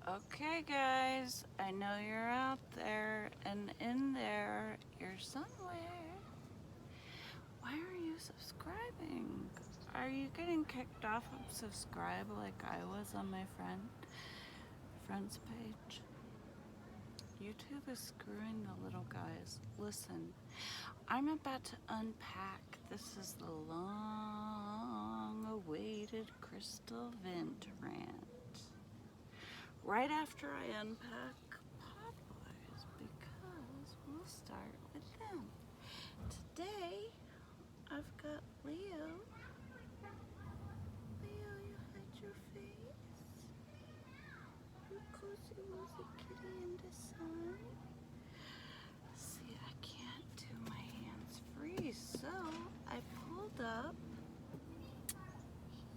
Okay, guys, I know you're out there, and in there, you're somewhere. Why are you subscribing? Are you getting kicked off of subscribe like I was on my friend's page? YouTube is screwing the little guys. Listen, I'm about to unpack. This is the long-awaited Crystal Vent rant. Right after I unpack Popeyes, because we'll start with them. Today, I've got Leo. Leo, you hide your face. You cozy wozy kitty in the sun. See, I can't do my hands free, so I pulled up.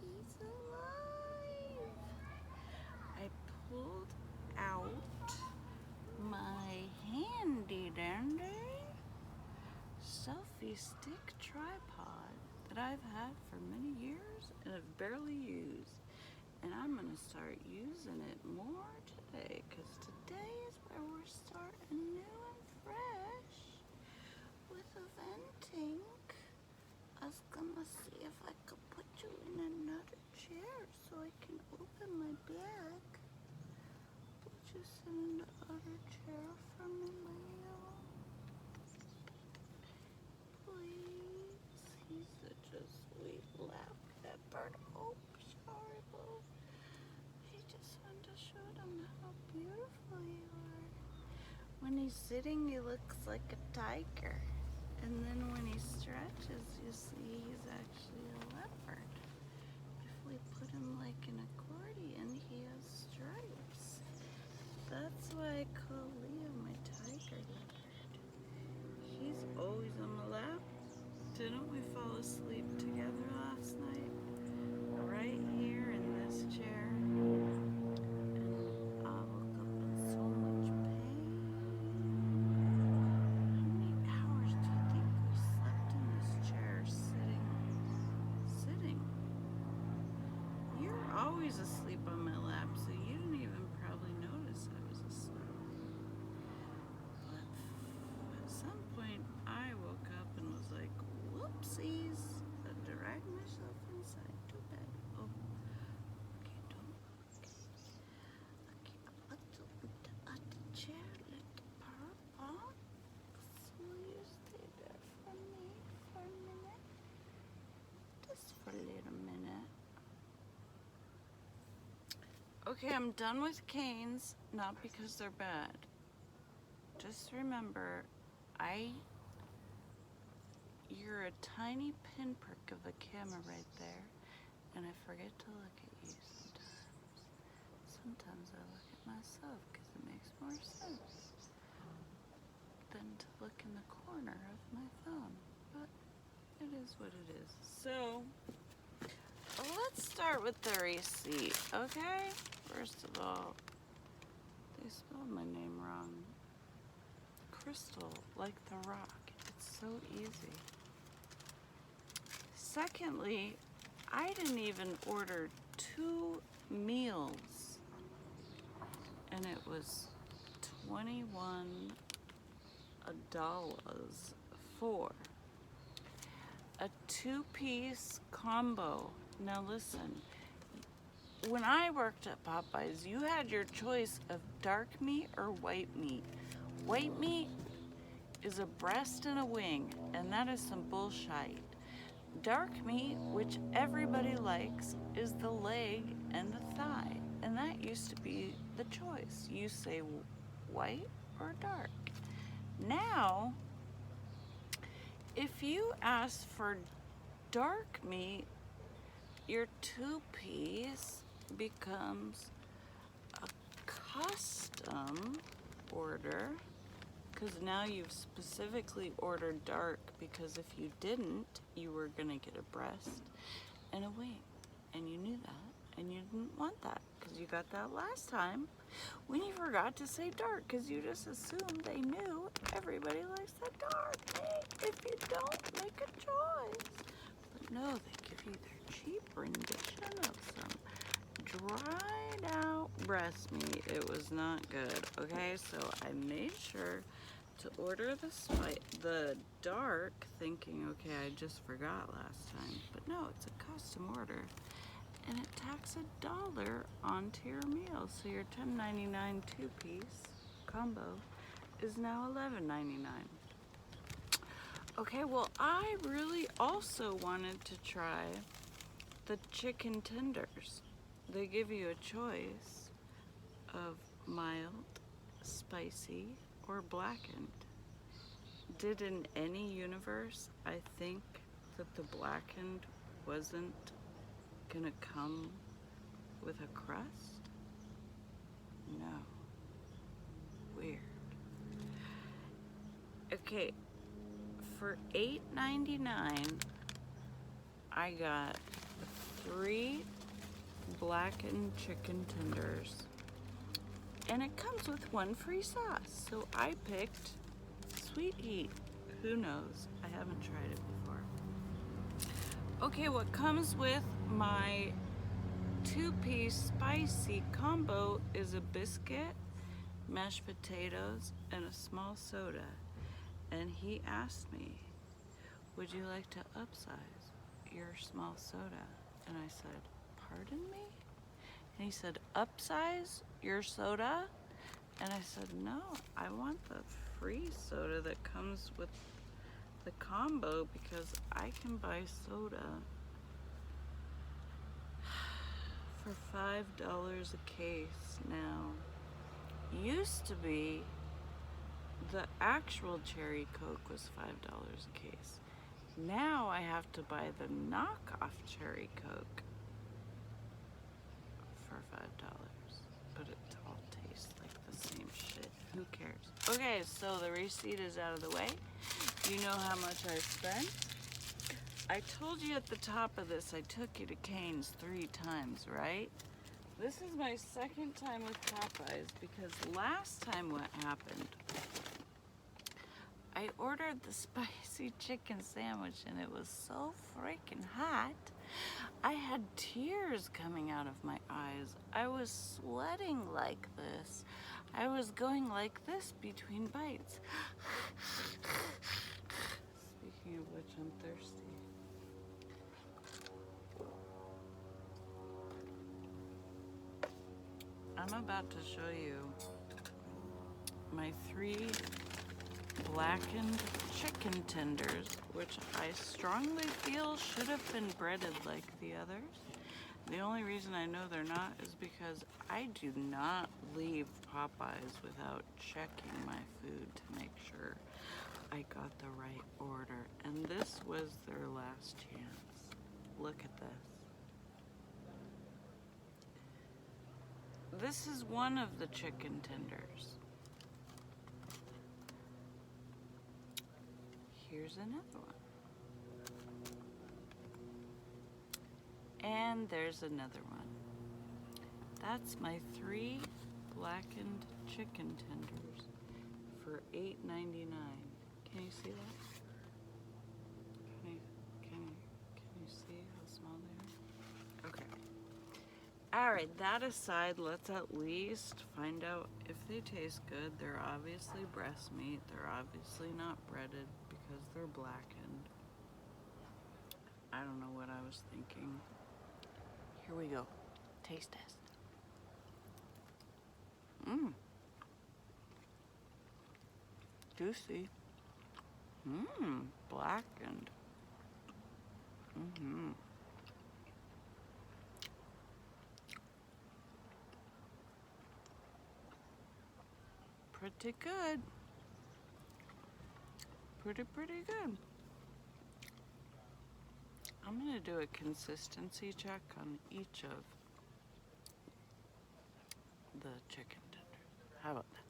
He's alive. I pulled out my handy dandy selfie stick tripod that I've had for many years and have barely used. And I'm going to start using it more today, because today is where we're starting new and fresh with a venting. I was going to see if I could put you in another chair so I can open my bag. Put you in the other chair for me, Leo. Please. He's such a sweet lap pepper. Oh, sorry, Bo. He just wanted to show them how beautiful you are. When he's sitting, he looks like a tiger. And then when he stretches, you see he's actually a leopard. If we put him like an accordion, he has stripes. That's why I call Leo my tiger leopard. He's always on my lap. Didn't we fall asleep together last night? Right here in this chair. And I woke up in so much pain. How many hours do you think we slept in this chair sitting? You're always asleep on my lap, so you didn't even probably notice I was asleep. But at some point, I woke up and was like, whoopsies. I dragged myself inside to bed. Oh, okay, don't. Okay, I'll put the chair, let the power on. So you stay there for me for a minute. Just for a little minute. Okay, I'm done with canes, not because they're bad. Just remember, you're a tiny pinprick of a camera right there, and I forget to look at you sometimes. Sometimes I look at myself because it makes more sense than to look in the corner of my phone, but it is what it is. So, let's start with the receipt, okay? First of all, they spelled my name wrong. Crystal, like the rock. It's so easy. Secondly, I didn't even order 2 meals, and it was $21 for a 2-piece combo. Now listen, when I worked at Popeyes, you had your choice of dark meat or white meat. White meat is a breast and a wing, and that is some bullshit. Dark meat, which everybody likes, is the leg and the thigh, and that used to be the choice. You say white or dark. Now, if you ask for dark meat, your 2-piece becomes a custom order, because now you've specifically ordered dark, because if you didn't, you were gonna get a breast and a wing, and you knew that, and you didn't want that, because you got that last time when you forgot to say dark, because you just assumed they knew everybody likes the dark meat if you don't make a choice. But no, they give you their cheap rendition of some dried out breast meat. It was not good. Okay, so I made sure to order the dark, thinking, okay, I just forgot last time. But no, it's a custom order. And it tacks $1 onto your meal. So your $10.99 two-piece combo is now $11.99. Okay, well, I really also wanted to try the chicken tenders. They give you a choice of mild, spicy, or blackened. Did in any universe I think that the blackened wasn't gonna come with a crust? No. Weird. Okay, for $8.99, I got 3 blackened chicken tenders, and it comes with 1 free sauce. So I picked Sweet Heat. Who knows? I haven't tried it before. Okay, what comes with my 2-piece spicy combo is a biscuit, mashed potatoes, and a small soda. And he asked me, would you like to upsize your small soda? And I said, pardon me? And he said, upsize your soda? And I said, no, I want the free soda that comes with the combo because I can buy soda for $5 a case now. Used to be the actual cherry Coke was $5 a case. Now I have to buy the knockoff cherry Coke for $5. But it all tastes like the same shit. Who cares? Okay, so the receipt is out of the way. You know how much I spent? I told you at the top of this I took you to Cane's 3 times, right? This is my 2nd time with Popeyes because last time what happened, I ordered the spicy chicken sandwich and it was so freaking hot. I had tears coming out of my eyes. I was sweating like this. I was going like this between bites. Speaking of which, I'm thirsty. I'm about to show you my 3 blackened chicken tenders, which I strongly feel should have been breaded like the others. The only reason I know they're not is because I do not leave Popeyes without checking my food to make sure I got the right order. And this was their last chance. Look at this. This is one of the chicken tenders. Here's another one. And there's another one. That's my 3 blackened chicken tenders for $8.99. Can you see that? Can you see how small they are? Okay. Alright, that aside, let's at least find out if they taste good. They're obviously breast meat. They're obviously not breaded because they're blackened. I don't know what I was thinking. Here we go. Taste test. Juicy. Blackened. Pretty good. Pretty good. I'm gonna do a consistency check on each of the chicken tenders. How about that?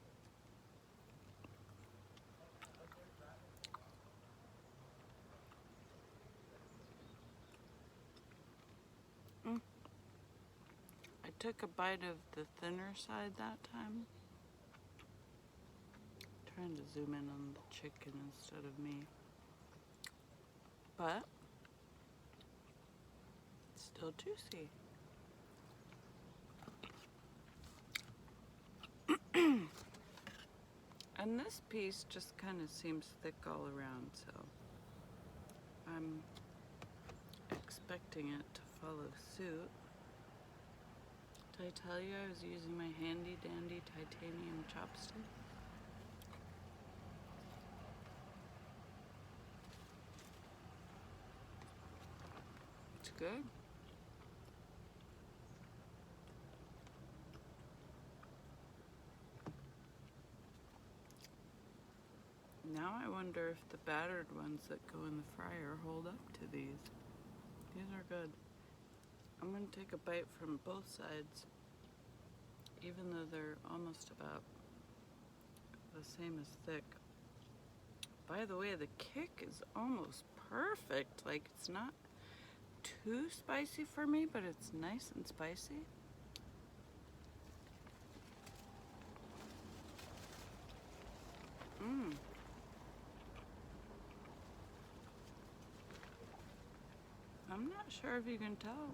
I took a bite of the thinner side that time. Trying to zoom in on the chicken instead of me. But still juicy. And this piece just kind of seems thick all around, so I'm expecting it to follow suit. Did I tell you I was using my handy dandy titanium chopstick? It's good. Now I wonder if the battered ones that go in the fryer hold up to these. These are good. I'm going to take a bite from both sides, even though they're almost about the same as thick. By the way, the kick is almost perfect. Like, it's not too spicy for me, but it's nice and spicy. I'm not sure if you can tell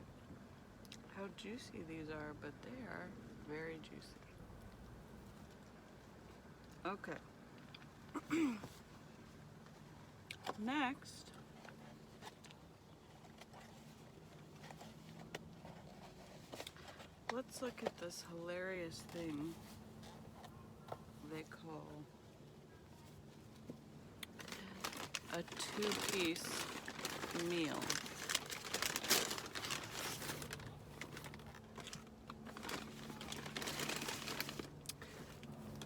how juicy these are, but they are very juicy. Okay. Next, let's look at this hilarious thing they call a two-piece meal.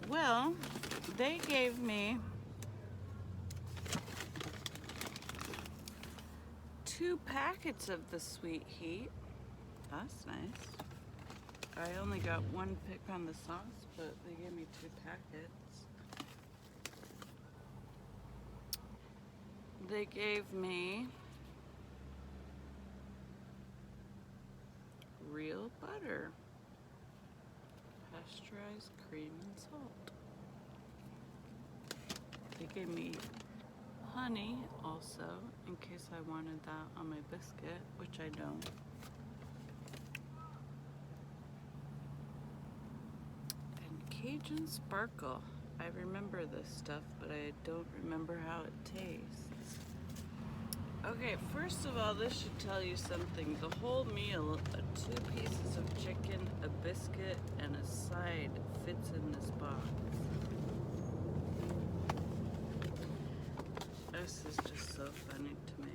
Well, they gave me 2 packets of the sweet heat. That's nice. I only got 1 pick on the sauce, but they gave me 2 packets. They gave me real butter, pasteurized cream and salt. They gave me honey also, in case I wanted that on my biscuit, which I don't. And Cajun Sparkle. I remember this stuff, but I don't remember how it tastes. Okay, first of all, this should tell you something. The whole meal, 2 pieces of chicken, a biscuit, and a side fits in this box. This is just so funny to me.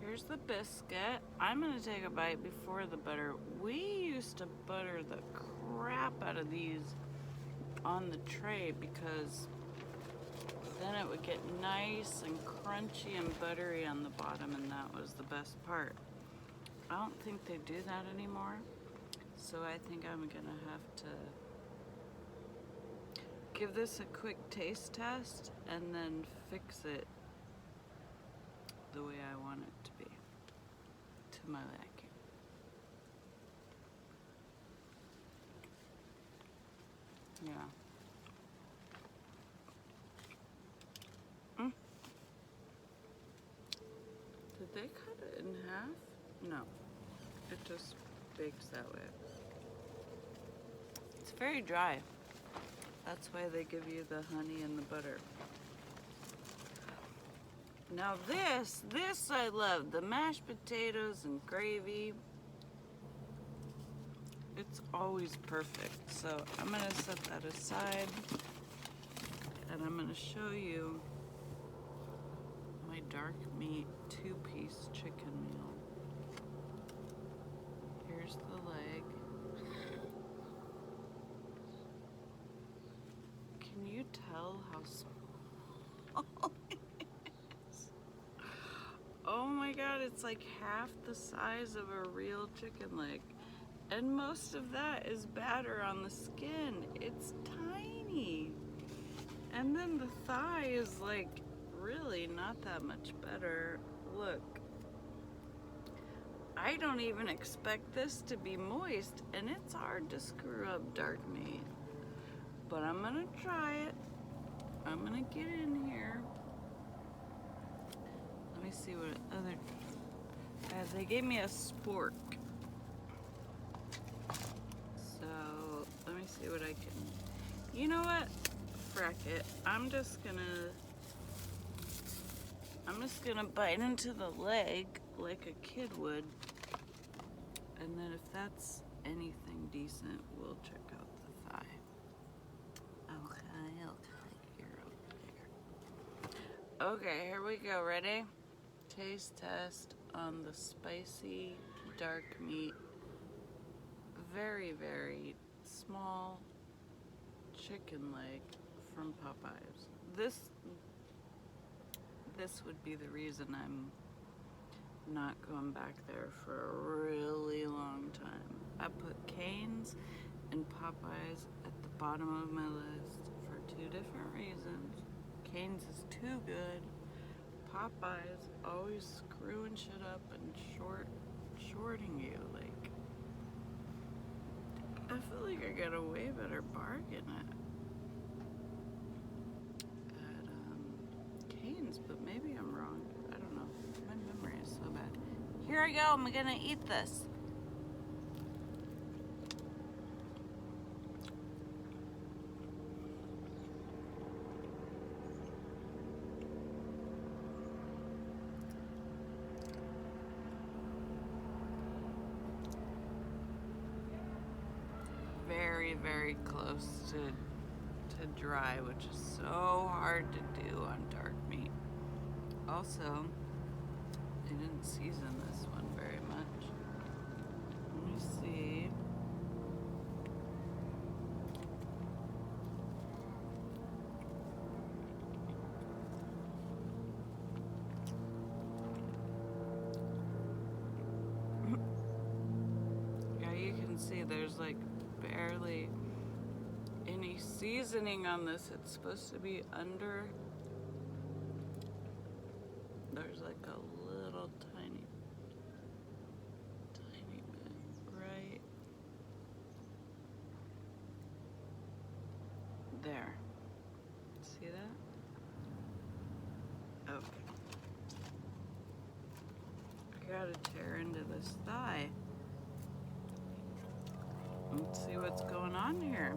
Here's the biscuit. I'm gonna take a bite before the butter. We used to butter the crap out of these on the tray because then it would get nice and crunchy and buttery on the bottom, and that was the best part. I don't think they do that anymore, so I think I'm gonna have to give this a quick taste test and then fix it the way I want it to be, to my liking. Yeah. Did they cut it in half? No. It just bakes that way. It's very dry. That's why they give you the honey and the butter. Now this I love. The mashed potatoes and gravy. It's always perfect. So I'm gonna set that aside and I'm gonna show you my dark meat 2-piece chicken meal. Here's the leg. Can you tell how small it is? Oh my god, it's like half the size of a real chicken leg. And most of that is batter on the skin. It's tiny. And then the thigh is like really not that much better. Look. I don't even expect this to be moist, and it's hard to screw up dark meat. But I'm gonna try it. I'm gonna get in here. Let me see what other... they gave me a spork. So, let me see what I can... You know what? Frack it. I'm just gonna bite into the leg like a kid would. And then if that's anything decent, we'll check out the thigh. Okay, you're over there. Okay, here we go. Ready? Taste test on the spicy dark meat. Very, very small chicken leg from Popeyes. This would be the reason I'm not going back there for a really long time. I put Cane's and Popeyes at the bottom of my list for two different reasons. Cane's is too good. Popeyes always screwing shit up and shorting you. Like, I feel like I got a way better bargain at Cane's, but maybe I'm wrong. I don't know. My memory is so bad. Here I go. I'm gonna eat this. Very, very close to dry, which is so hard to do on dark meat. Also, they didn't season this one very much. Let me see. Yeah, you can see there's like barely any seasoning on this. It's supposed to be under. There's like a little tiny bit right there. See that? Okay. I gotta tear into this thigh. Let's see what's going on here.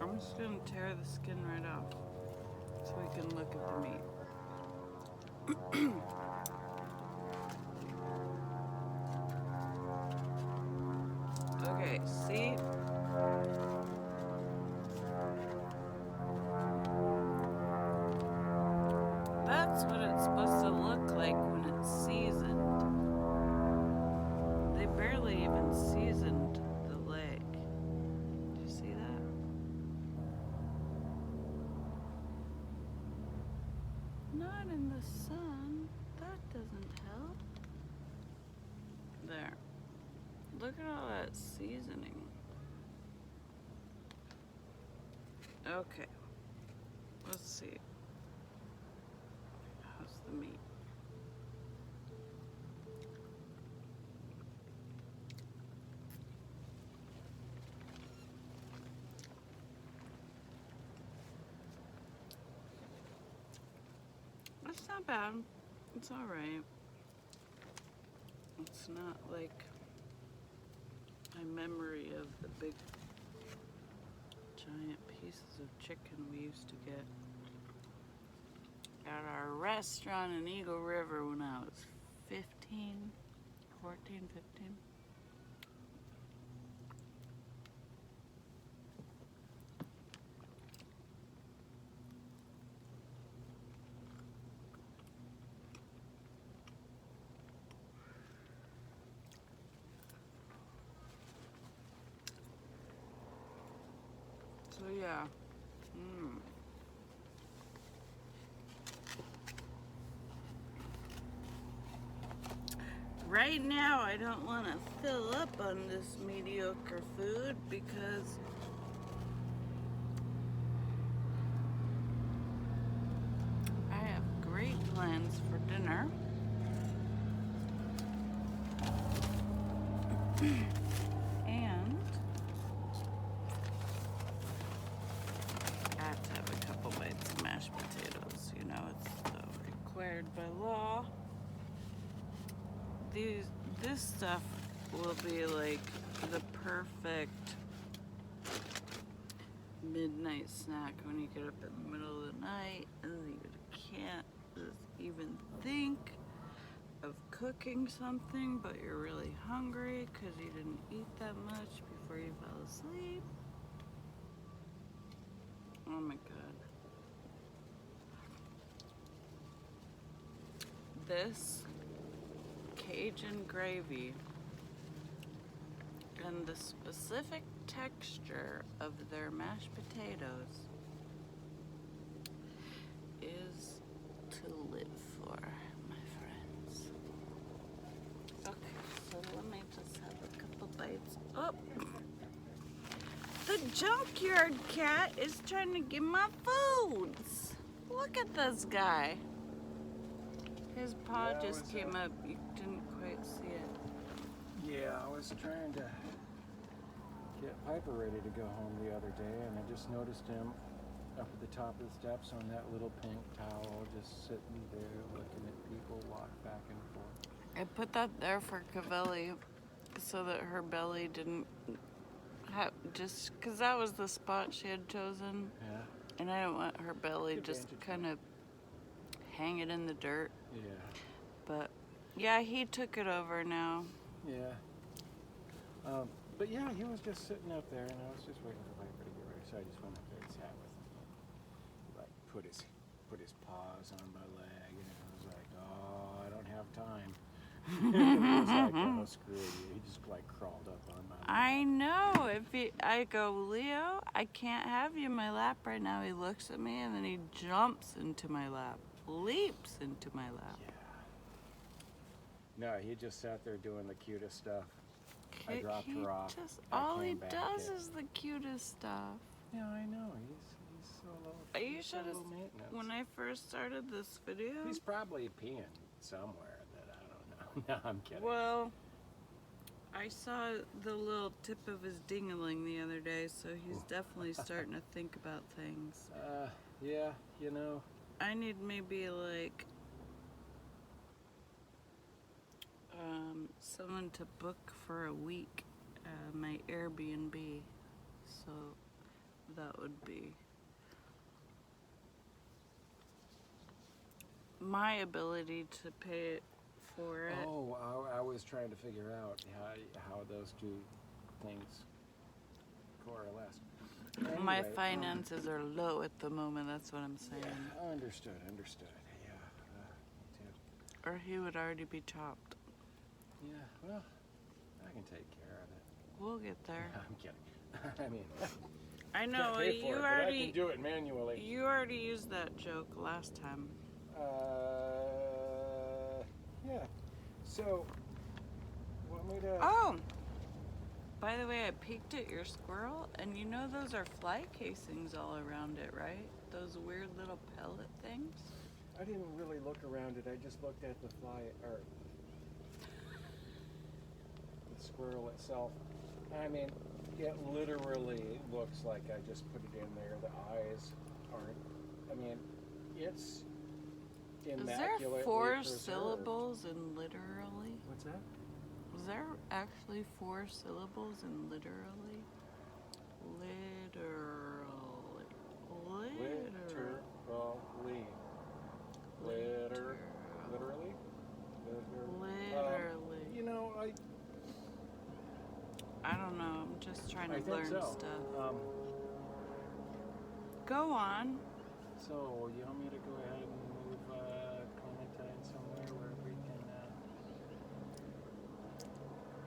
I'm just gonna tear the skin right off so we can look at the meat. Okay, see? That's what it's supposed to look like when it's seasoned. They barely even seasoned the leg. Do you see that? Not in the sun. That doesn't help. There. Look at all that seasoning. Okay. Let's see. How's the meat? It's not bad. It's alright. It's not like my memory of the big giant pieces of chicken we used to get at our restaurant in Eagle River when I was 15. So yeah. Right now, I don't want to fill up on this mediocre food because I have great plans for dinner. And I have to have a couple bites of mashed potatoes. You know, it's required by law. This stuff will be like the perfect midnight snack when you get up in the middle of the night and you can't even think of cooking something, but you're really hungry because you didn't eat that much before you fell asleep. Oh my god. This Cajun gravy and the specific texture of their mashed potatoes is to live for, my friends. Okay, so let me just have a couple bites. Oh! The junkyard cat is trying to get my foods. Look at this guy. His paw just came up. You didn't quite see it. Yeah, I was trying to get Piper ready to go home the other day, and I just noticed him up at the top of the steps on that little pink towel, just sitting there looking at people walk back and forth. I put that there for Cavelli so that her belly didn't have, just because that was the spot she had chosen. Yeah. And I don't want her belly just kind of hanging in the dirt. Yeah. But yeah, he took it over now. Yeah. But yeah, he was just sitting up there, and I was just waiting for Piper to get ready, so I just went up there and sat with him. Like put his paws on my leg, and I was like, oh, I don't have time. He was like, oh, screw you. He just like crawled up on my leg. I know. I go, Leo, I can't have you in my lap right now. He looks at me and then he jumps into my lap, leaps into my lap. Yeah. No, he just sat there doing the cutest stuff. I dropped her off. All he does is the cutest stuff. Yeah, I know. He's so low. You should have. When I first started this video, he's probably peeing somewhere that I don't know. No, I'm kidding. Well, I saw the little tip of his ding-a-ling the other day, so he's definitely starting to think about things. Yeah, you know. I need maybe like someone to book for a week my Airbnb, so that would be my ability to pay for it. Oh, I was trying to figure out how those two things coalesce. Anyway, my finances are low at the moment, that's what I'm saying. Yeah, understood. Yeah, me too. Or he would already be chopped. Yeah, well, I can take care of it. We'll get there. I'm kidding. I mean, I know, can't pay for you it, already but I can do it manually. You already used that joke last time. Yeah. So, want me to... Oh! By the way, I peeked at your squirrel, and you know those are fly casings all around it, right? Those weird little pellet things? I didn't really look around it. I just looked at the squirrel itself. I mean, it literally looks like I just put it in there. The eyes aren't... I mean, it's immaculately Is there 4 preserved. syllables in literally? What's that? Is there actually 4 syllables in literally? Literally. You know, I don't know. I'm just trying to learn stuff. Go on. So, you want me to go ahead and move Clementine somewhere where we can...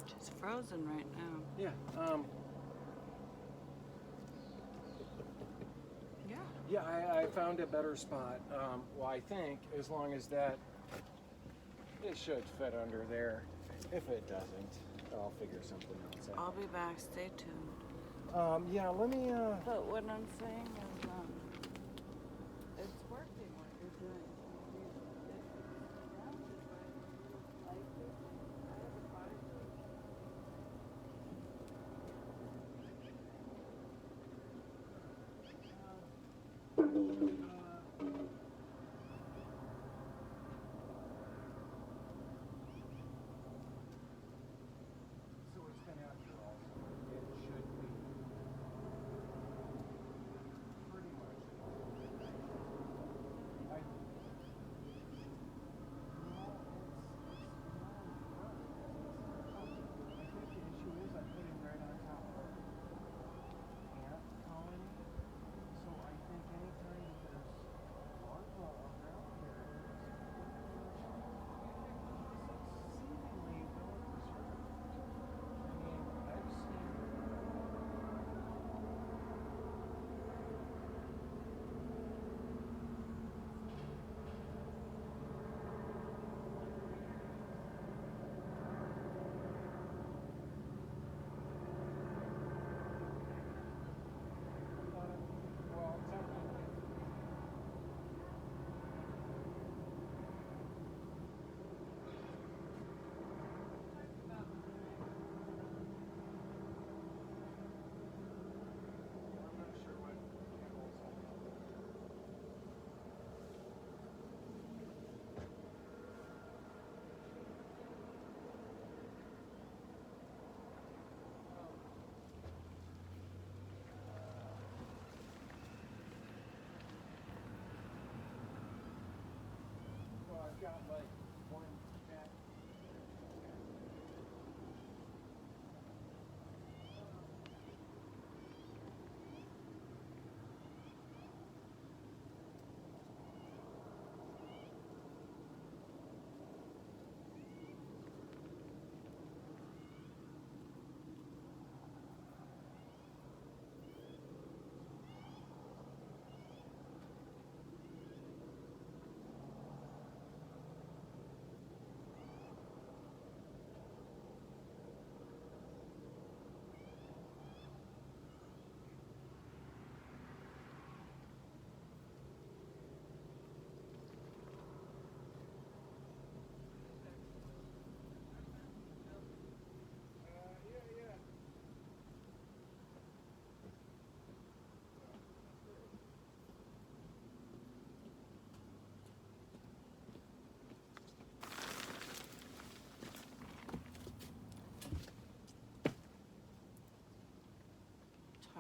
She's frozen right now. Yeah. Yeah. Yeah, I found a better spot. Well, I think as long as that... It should fit under there. If it doesn't, I'll figure something else out. I'll be back. Stay tuned. Yeah, let me... But what I'm saying is, it's working what you're doing.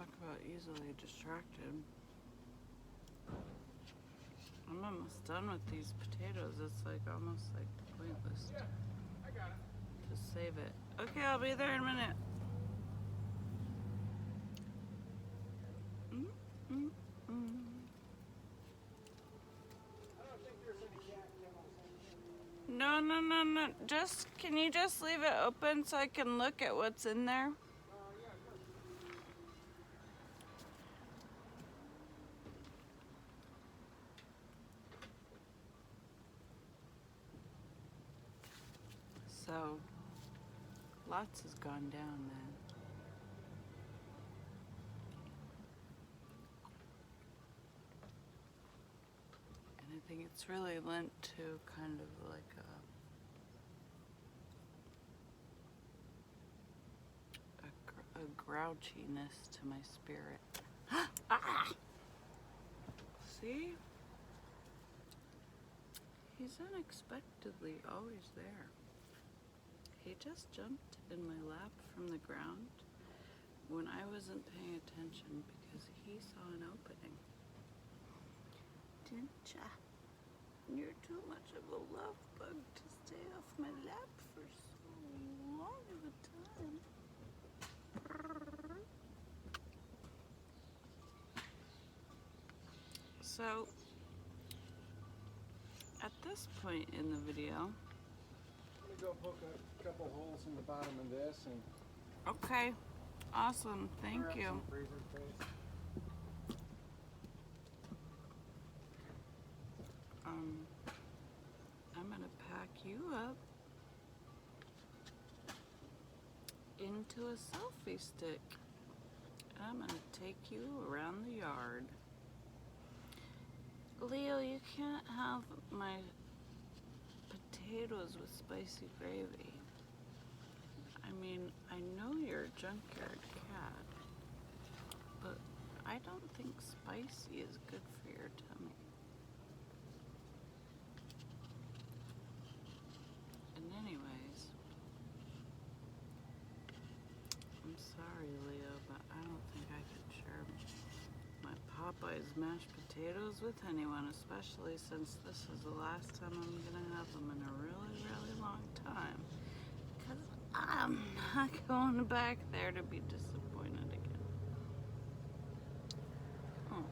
Talk about easily distracted. I'm almost done with these potatoes. It's like almost like pointless to save it. Okay, I'll be there in a minute. No. Just, can you just leave it open so I can look at what's in there? So, lots has gone down then. And I think it's really lent to kind of like a grouchiness to my spirit. Ah! See? He's unexpectedly always there. He just jumped in my lap from the ground when I wasn't paying attention because he saw an opening. Didn't ya? You're too much of a love bug to stay off my lap for so long of a time. So, at this point in the video, I'm gonna go poke a couple holes in the bottom of this and okay, awesome, thank grab you. some freezer space. I'm gonna pack you up into a selfie stick. I'm gonna take you around the yard. Leo, you can't have my potatoes with spicy gravy. I mean, I know you're a junkyard cat, but I don't think spicy is good for your tummy. And anyways, I'm sorry, Leo, but I don't think I could share my Popeyes mashed potatoes with anyone, especially since this is the last time I'm gonna have them in a really, really long time. Because I'm not going back there to be disappointed again. Oh,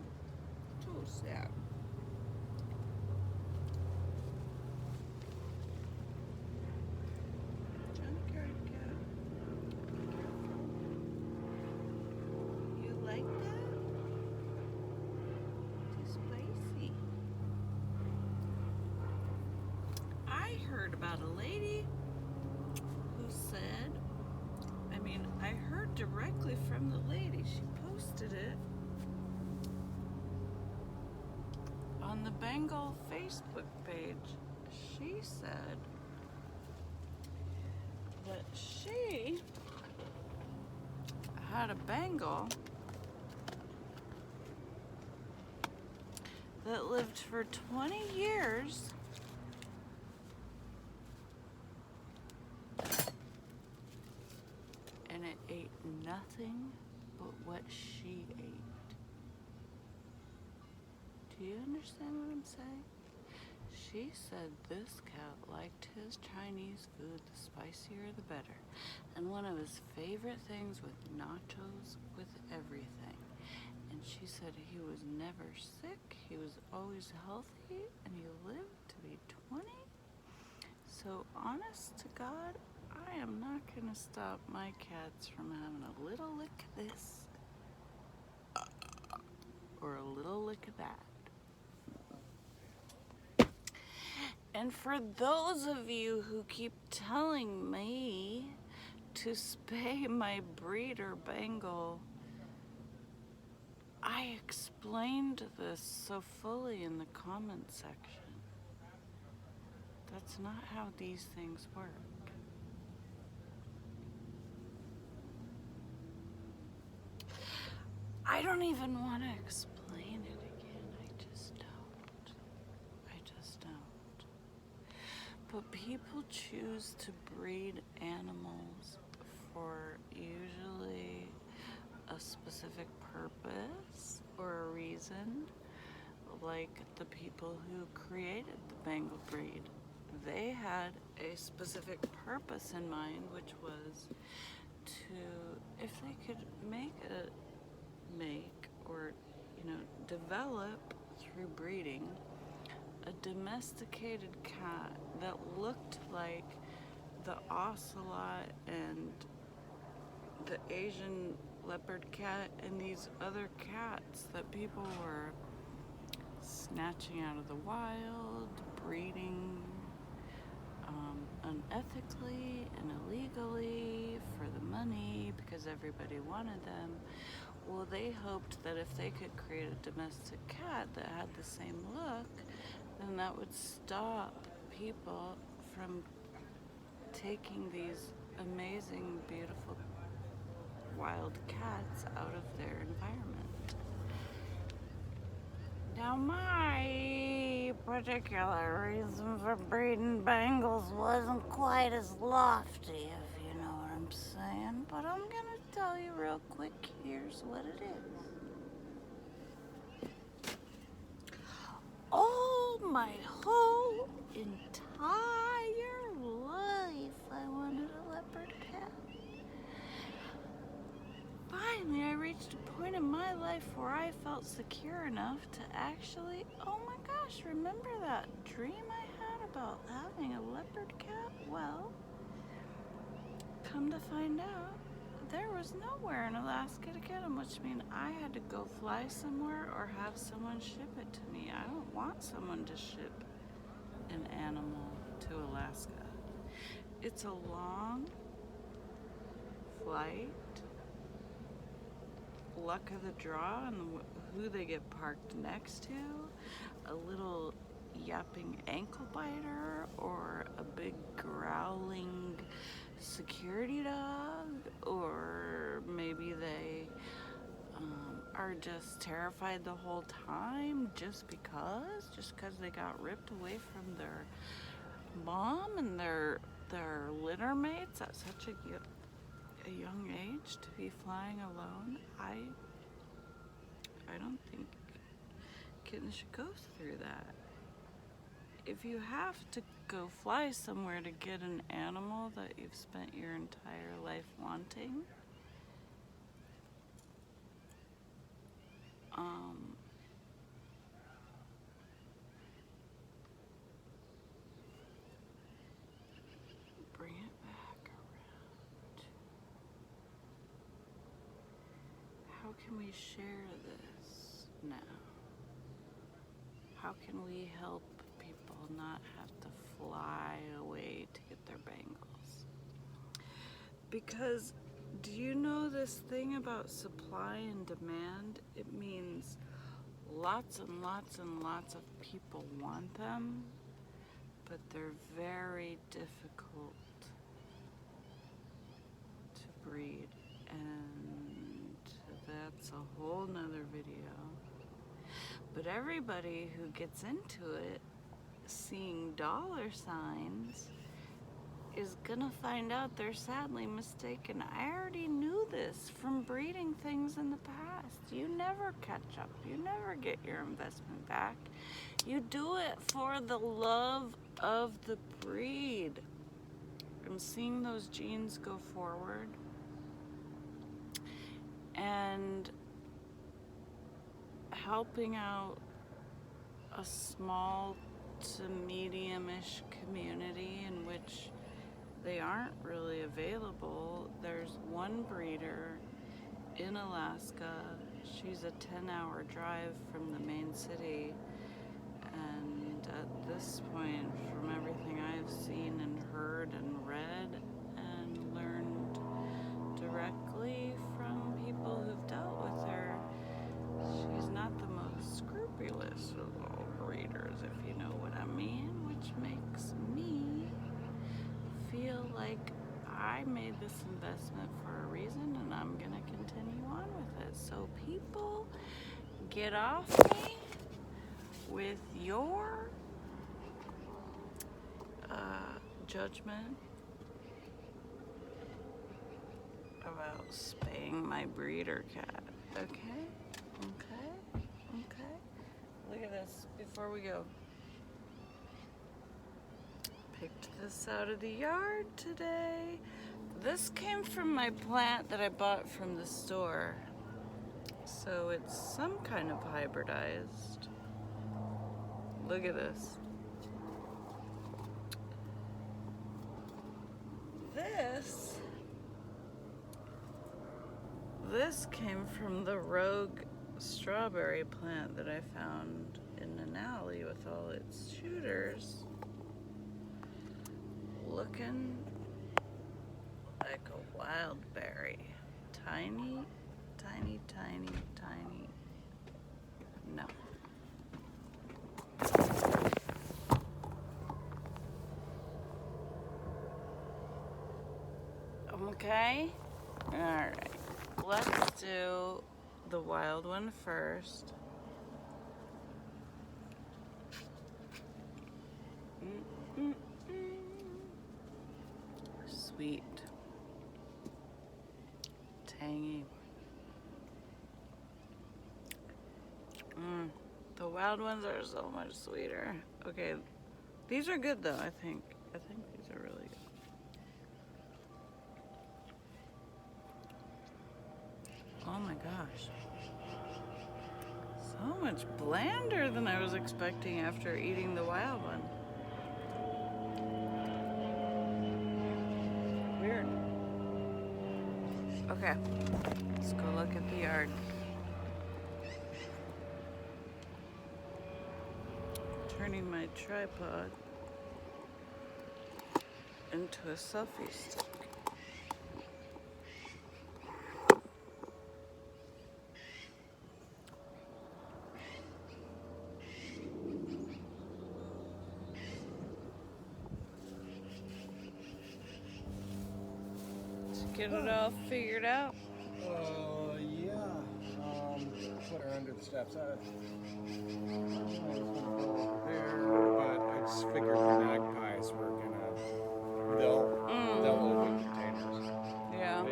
so sad. Junkyard cat. Be careful. You like that? Too spicy. I heard about a lady who said, I heard directly from the lady. She posted it on the Bengal Facebook page. She said that she had a Bengal that lived for 20 years and it ate nothing but what she ate. Do you understand what I'm saying? She said this cat liked his Chinese food, the spicier the better. And one of his favorite things with nachos with everything. And she said he was never sick, he was always healthy, and he lived to be 20. So honest to God, I am not gonna stop my cats from having a little lick of this or a little lick of that. And for those of you who keep telling me to spay my breeder Bengal, I explained this so fully in the comment section. That's not how these things work. I don't even want to explain it again. I just don't. But people choose to breed animals for usually a a specific purpose or a reason, like the people who created the Bengal breed. They had a specific purpose in mind, which was to, if they could make or, develop through breeding a domesticated cat that looked like the ocelot and the Asian leopard cat and these other cats that people were snatching out of the wild, breeding unethically and illegally for the money because everybody wanted them. Well, they hoped that if they could create a domestic cat that had the same look, then that would stop people from taking these amazing, beautiful, wild cats out of their environment. Now, my particular reason for breeding Bengals wasn't quite as lofty, if you know what I'm saying, but I'm gonna tell you real quick, here's what it is. All my whole entire life, I wanted a leopard cat. Finally, I reached a point in my life where I felt secure enough to actually, oh my gosh, remember that dream I had about having a leopard cat? Well, come to find out, there was nowhere in Alaska to get them, which means I had to go fly somewhere or have someone ship it to me. I don't want someone to ship an animal to Alaska. It's a long flight, luck of the draw and who they get parked next to, a little yapping ankle biter or a big growling security dog, or maybe they are just terrified the whole time just because they got ripped away from their mom and their litter mates at such a young age to be flying alone. I don't think kittens should go through that. If you have to go fly somewhere to get an animal that you've spent your entire life wanting, bring it back around. How can we share this now? How can we help people not have to fly away to get their Bengals? Because do you know this thing about supply and demand? It means lots and lots and lots of people want them, but they're very difficult to breed, and that's a whole nother video. But everybody who gets into it, seeing dollar signs, is gonna find out they're sadly mistaken. I already knew this from breeding things in the past. You never catch up. You never get your investment back. You do it for the love of the breed. I'm seeing those genes go forward. And helping out a small to medium-ish community in which they aren't really available. There's one breeder in Alaska. She's a 10-hour drive from the main city, and at this point, from everything I've seen and heard and read and learned directly from people who've dealt with her, she's not the most scrupulous of all breeders, if you know what I mean, which makes me feel like I made this investment for a reason and I'm gonna continue on with it. So people, get off me with your judgment about spaying my my breeder cat. Okay? Okay? Okay? Look at this before we go. Picked this out of the yard today. This came from my plant that I bought from the store. So it's some kind of hybridized. Look at this. This came from the rogue strawberry plant that I found in an alley with all its shooters. Looking like a wild berry. Tiny, tiny, tiny, tiny. No. Okay. Alright. Let's do the wild one first. Sweet. Tangy. The wild ones are so much sweeter. Okay. These are good though, I think. I think these are really good. Oh my gosh. So much blander than I was expecting after eating the wild one. Weird. Okay, let's go look at the yard. Turning my tripod into a selfie stick. Get it all figured out? Yeah. Put her under the steps. I was gonna go there, but I just figured the magpies were gonna, they'll open containers. Yeah.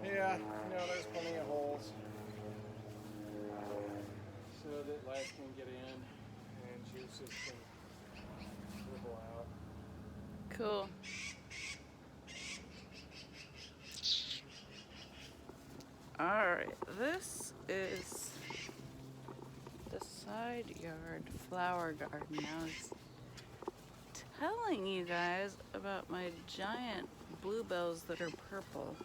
But yeah, no, there's plenty of holes so that life can get in and juices can dribble out. Cool. Alright, this is the side yard flower garden. I was telling you guys about my giant bluebells that are purple.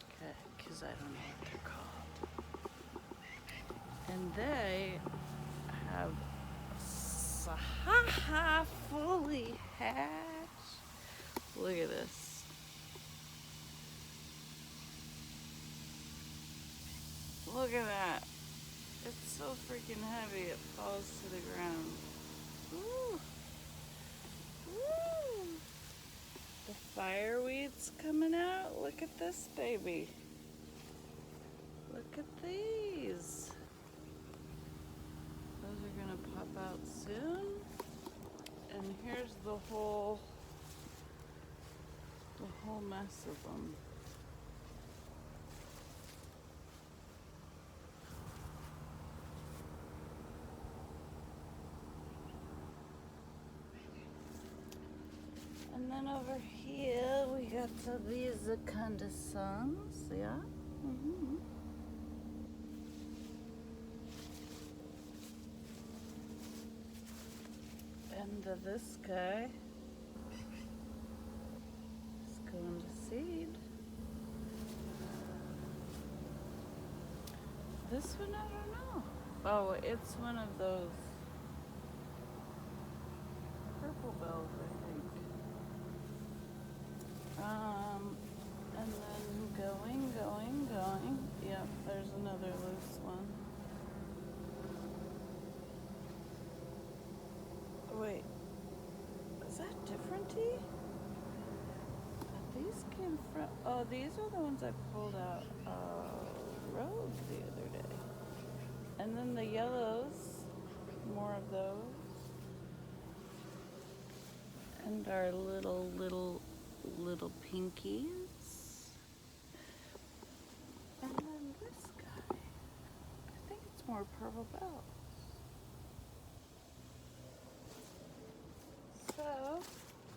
Okay, because I don't know what they're called. And they have fully hatched. Look at this. Look at that. It's so freaking heavy, it falls to the ground. Woo! Woo! The fireweed's coming out. Look at this baby. Look at these. Those are gonna pop out soon. And here's the whole mess of them. And then over here we got these incandescents, yeah. And this guy is going to seed. This one I don't know. Oh, it's one of those purple bells, I think. And then going. Yep, there's another loose one. Wait, is that different tea? These came from, oh, these are the ones I pulled out road the other day. And then the yellows, more of those. And our little pinkies. more purple bells. So,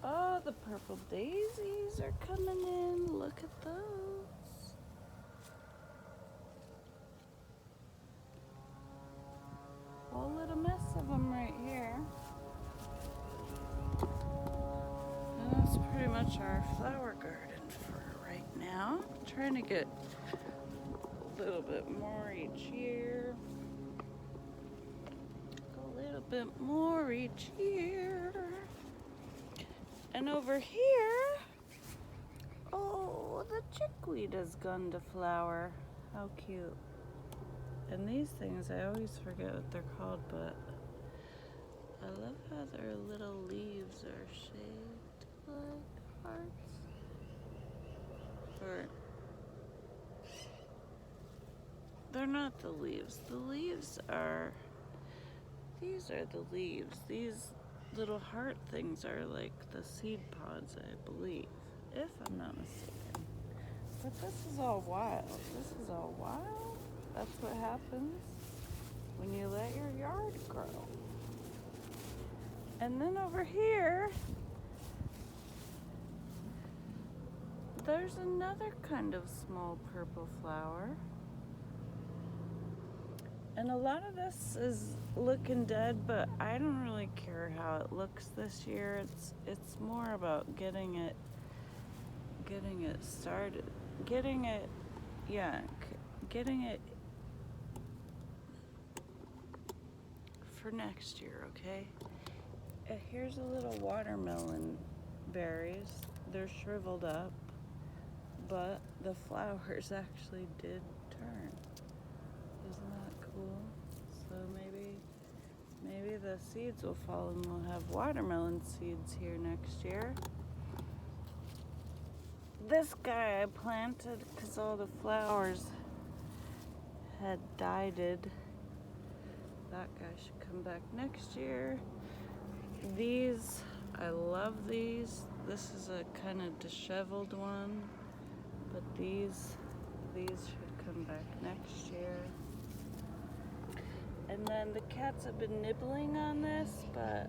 oh, the purple daisies are coming in. Look at those. Whole little mess of them right here. And that's pretty much our flower garden for right now. Trying to get a little bit more each year. A little bit more each year. And over here, oh, the chickweed has gone to flower. How cute. And these things, I always forget what they're called, but I love how their little leaves are shaped like hearts. Or, they're not the leaves. The leaves are, these are the leaves. These little heart things are like the seed pods, I believe, if I'm not mistaken. But this is all wild. This is all wild. That's what happens when you let your yard grow. And then over here, there's another kind of small purple flower. And a lot of this is looking dead, but I don't really care how it looks this year. It's more about getting it started, getting it for next year, okay? Here's a little watermelon berries. They're shriveled up, but the flowers actually did turn. Isn't that cool? So maybe the seeds will fall and we'll have watermelon seeds here next year. This guy I planted because all the flowers had died. That guy should come back next year. These, I love these. This is a kind of disheveled one, but these should come back next year. And then the cats have been nibbling on this, but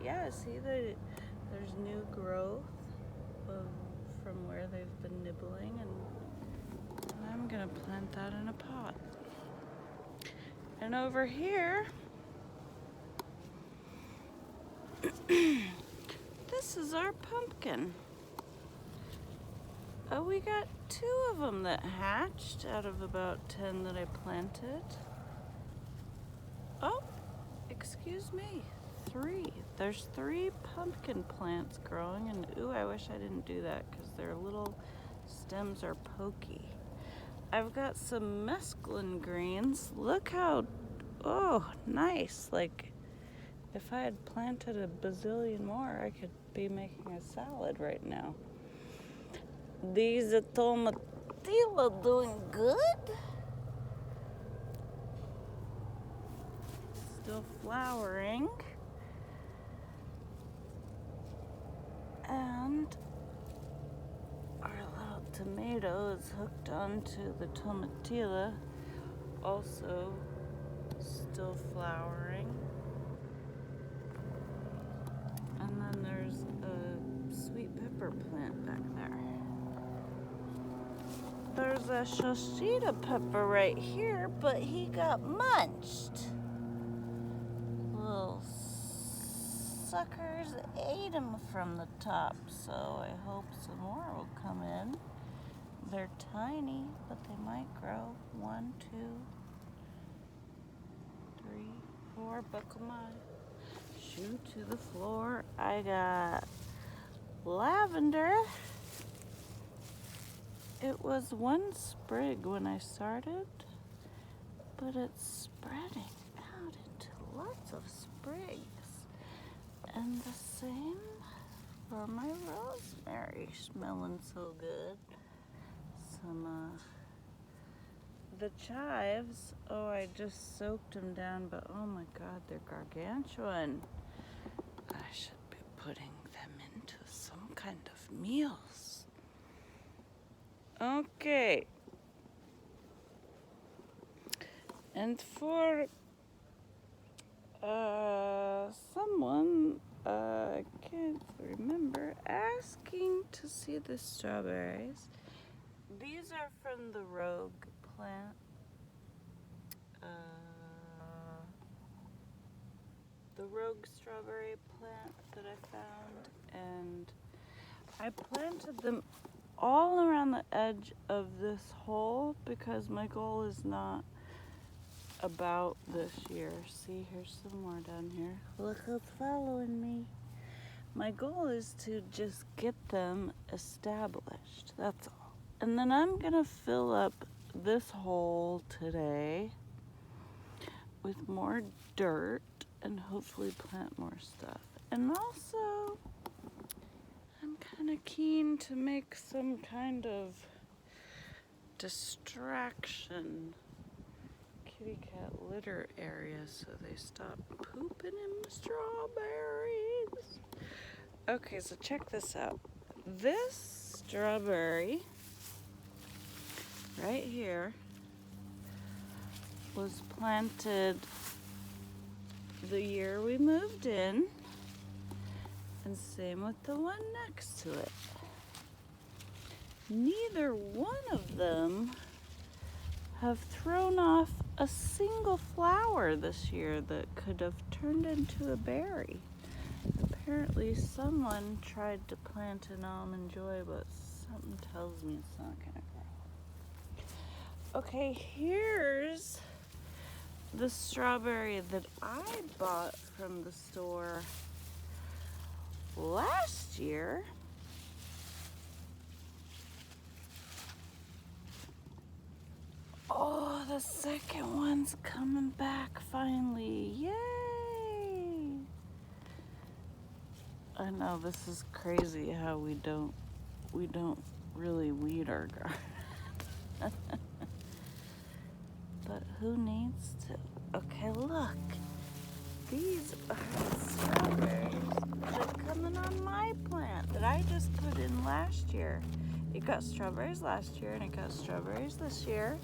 yeah, see there's new growth from where they've been nibbling, and I'm gonna plant that in a pot. And over here, this is our pumpkin. Oh, we got 2 of them that hatched out of about 10 that I planted. Oh, excuse me, 3. There's 3 pumpkin plants growing, and ooh, I wish I didn't do that because their little stems are pokey. I've got some mesclun greens. Look how, oh, nice. Like, if I had planted a bazillion more, I could be making a salad right now. These tomatillo doing good. Still flowering. And our little tomato is hooked onto the tomatilla, also still flowering. And then there's a sweet pepper plant back there. There's a shosita pepper right here, but he got munched. Little suckers ate him from the top, so I hope some more will come in. They're tiny, but they might grow. 1, 2, 3, 4. Buckle my shoe to the floor. I got lavender. It was 1 sprig when I started, but it's spreading out into lots of sprigs. And the same for my rosemary, smelling so good. Some, the chives, oh, I just soaked them down, but oh my God, they're gargantuan. I should be putting them into some kind of meals. Okay. And for someone, I can't remember, asking to see the strawberries. These are from the rogue plant. The rogue strawberry plant that I found, and I planted them all around the edge of this hole because my goal is not about this year. See, here's some more down here. Look who's following me. My goal is to just get them established. That's all. And then I'm gonna fill up this hole today with more dirt and hopefully plant more stuff. And also, I'm kind of keen to make some kind of distraction kitty cat litter area so they stop pooping in the strawberries. Okay, so check this out. This strawberry right here was planted the year we moved in, and same with the one next to it. Neither one of them have thrown off a single flower this year that could have turned into a berry. Apparently someone tried to plant an almond joy, but something tells me it's not gonna grow. Okay, here's the strawberry that I bought from the store last year. Oh, the second one's coming back finally. Yay! I know this is crazy how we don't really weed our garden. But who needs to? Okay, look. These are the strawberries that are coming on my plant that I just put in last year. It got strawberries last year and it got strawberries this year.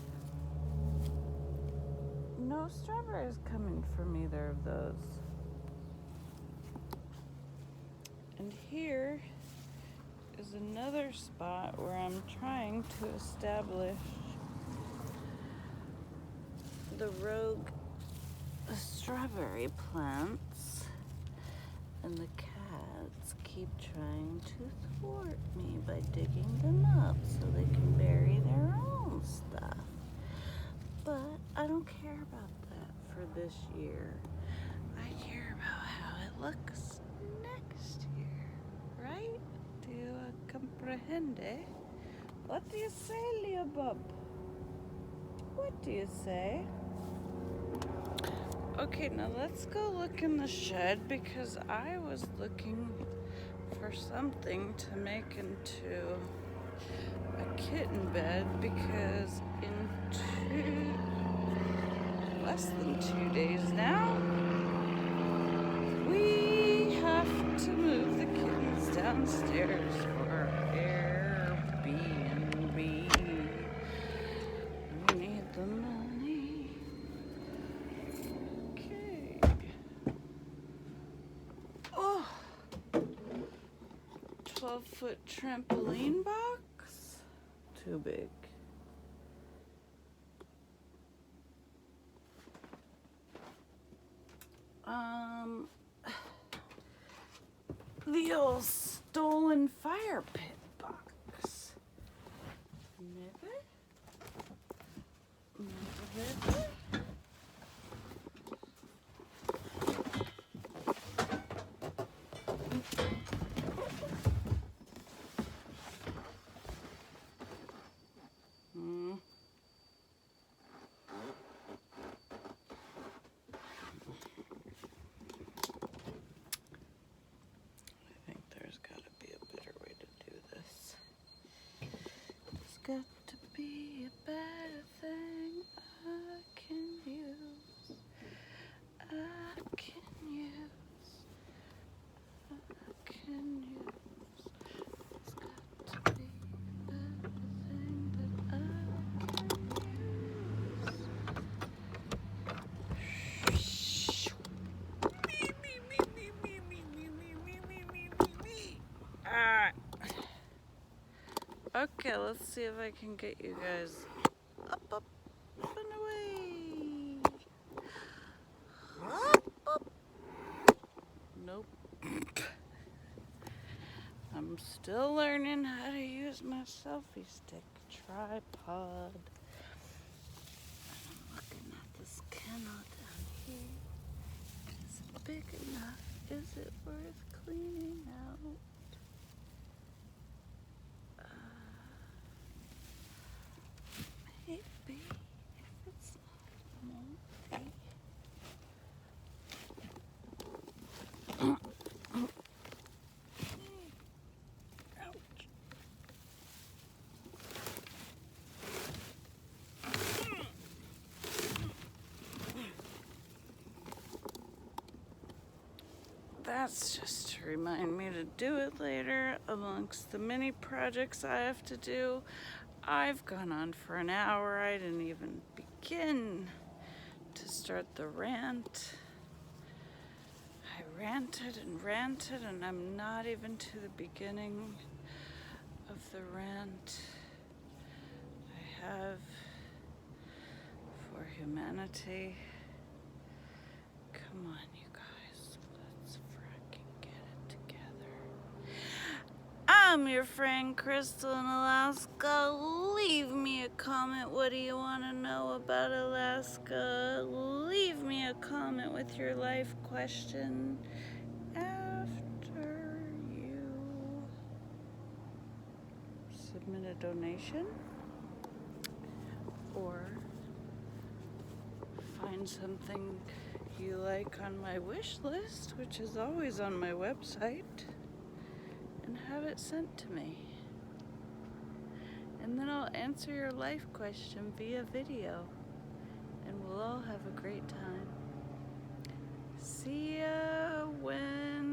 No strawberries coming from either of those. And here is another spot where I'm trying to establish the rogue strawberry plants, and the cats keep trying to thwart me by digging them up so they can bury their own stuff. But I don't care about that for this year. I care about how it looks next year, right? Do you comprehende? What do you say, Leo Bob? What do you say? Okay, now let's go look in the shed because I was looking for something to make into a kitten bed because in less than 2 days now, we have to move the kittens downstairs for Airbnb. We need the money. Okay. Oh, 12-foot trampoline box? Too big. The old stolen fire pit box. Never? Got to be a better thing I can use. I can use. It's got to be a better thing that I can use. let's see if I can get you guys up and away. Up. Nope. I'm still learning how to use my selfie stick tripod. I'm looking at this kennel down here. Is it big enough? Is it worth cleaning out? Maybe. If it's not, it won't be. Ouch. That's just to remind me to do it later amongst the many projects I have to do. I've gone on for an hour. I didn't even begin to start the rant. I ranted and I'm not even to the beginning of the rant I have for humanity. Come on, you guys, let's fracking get it together. I'm your friend Crystal in Alaska. Leave me a comment. What do you want to know about Alaska? Leave me a comment with your life question after you submit a donation or find something you like on my wish list, which is always on my website, and have it sent to me. And then I'll answer your life question via video, and we'll all have a great time. See ya when